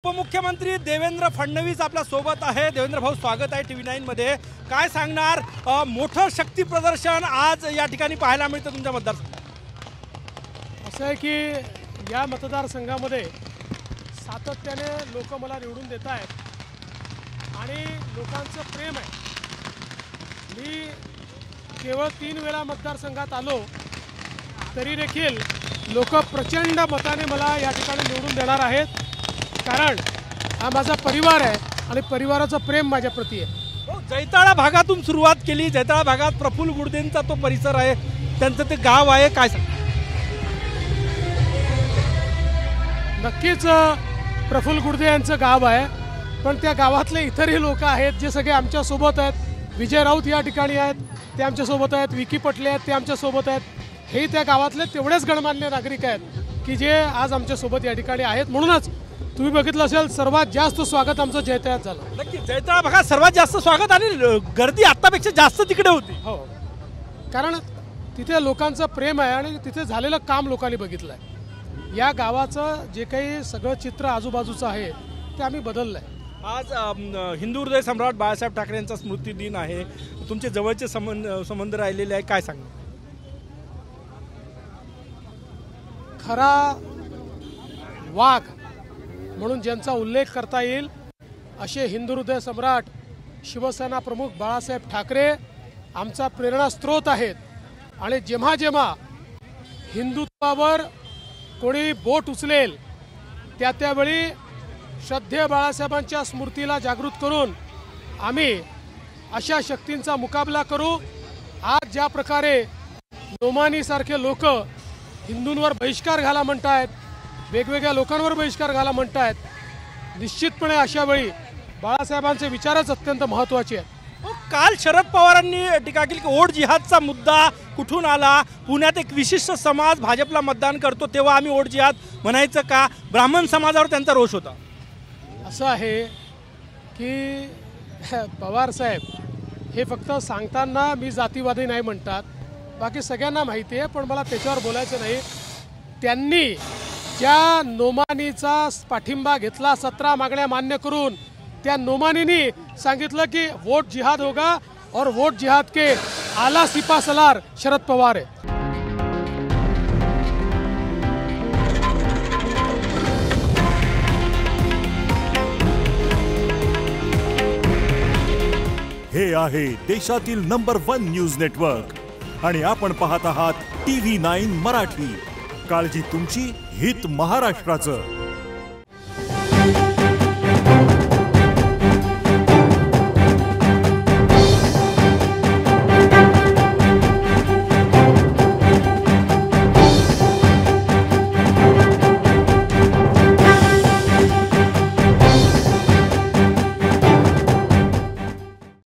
उपमुख्यमंत्री देवेंद्र फडणवीस आपल्या सोबत आहे। देवेंद्र भाऊ, स्वागत आहे TV9 मध्ये। काय सांगणार, मोठं शक्ती प्रदर्शन आज या ठिकाणी पाहायला मिळतं तुमच्या मतदारसंघात? असं आहे की या मतदारसंघामध्ये सातत्याने लोक मला निवडून देत आहेत आणि लोकांचं प्रेम आहे। मी केवळ 3 वेळा मतदारसंघात आलो तरी देखील लोक प्रचंड मताने मला या ठिकाणी निवडून देणार आहेत, कारण हा माझा परिवार आहे आणि परिवाराचं प्रेम माझ्या प्रती आहे। जैताळा भागातून सुरुवात केली। जैताळा भागात प्रफुल्ल गुडदेंचा तो परिसर आहे, त्यांचं ते गाव आहे, काय सांग? नक्कीच प्रफुल्ल गुडदे यांचं गाव आहे, पण त्या गावातले इतरही लोक आहेत जे सगळे आमच्या सोबत आहेत। विजय राऊत या ठिकाणी आहेत, ते आमच्या सोबत आहेत। विकी पटले आहेत, ते आमच्या सोबत आहेत। हे त्या गावातले तेवढेच गणमान्य नागरिक आहेत की जे आज आमच्या सोबत या ठिकाणी आहेत। म्हणूनच तुम्ही बघितलं असेल, सर्वात जास्त स्वागत आमचं जैताळ्यात झालं। नक्की जैताळा भागात सर्वात जास्त स्वागत आणि गर्दी आतापेक्षा जास्त तिकडे होती। हो, कारण तिथे लोकांचं प्रेम आहे आणि तिथे झालेलं काम लोकांनी बघितलं आहे। या गावाचं जे काही सगळं चित्र आजूबाजूचं आहे ते आम्ही बदललं आहे। आज हिंदू हृदय सम्राट बाळासाहेब ठाकरे यांचा स्मृती दिन आहे, तुमचे जवळचे संबंध राहिलेले आहे, काय सांगणार? खरा वाघ म्हणून ज्यांचा उल्लेख करता येईल असे हिंदू हृदय सम्राट शिवसेना प्रमुख बाळासाहेब ठाकरे आमचा प्रेरणास्त्रोत आहेत। आणि जेव्हा जेव्हा हिंदुत्वावर कोणी बोट उचलेल त्यावेळी श्रद्धेय बाळासाहेबांच्या स्मृतीला जागृत करून आम्ही अशा शक्तींचा मुकाबला करू। आज ज्या प्रकारे नोमानीसारखे लोक हिंदूंवर बहिष्कार घाला म्हणतायत, वेगवेगळ्या लोकांवर बहिष्कार घाला म्हणतायत, निश्चितपणे अशा वेळी बाळासाहेबांचे विचारच अत्यंत महत्त्वाचे आहेत। काल शरद पवारांनी टीका केली की वोट जिहादचा मुद्दा कुठून आला? पुण्यात एक विशिष्ट समाज भाजपला मतदान करतो तेव्हा आम्ही वोट जिहाद म्हणायचं का? ब्राह्मण समाजावर त्यांचा रोष होता। असं आहे की पवार साहेब हे फक्त सांगताना मी जातीवादी नाही म्हणतात, बाकी सगळ्यांना माहिती आहे, पण मला त्याच्यावर बोलायचं नाही। त्यांनी ज्या नोमानीचा पाठिंबा घेतला, 17 मागण्या मान्य करून, त्या नोमानीनी सांगितलं की वोट जिहाद होगा और वोट जिहाद के आला सिपा सलार शरद पवार है। हे आहे देशातील नंबर 1 न्यूज नेटवर्क आणि आपण पाहत आहात TV9 मराठी। काळजी तुमची, हित महाराष्ट्राचं।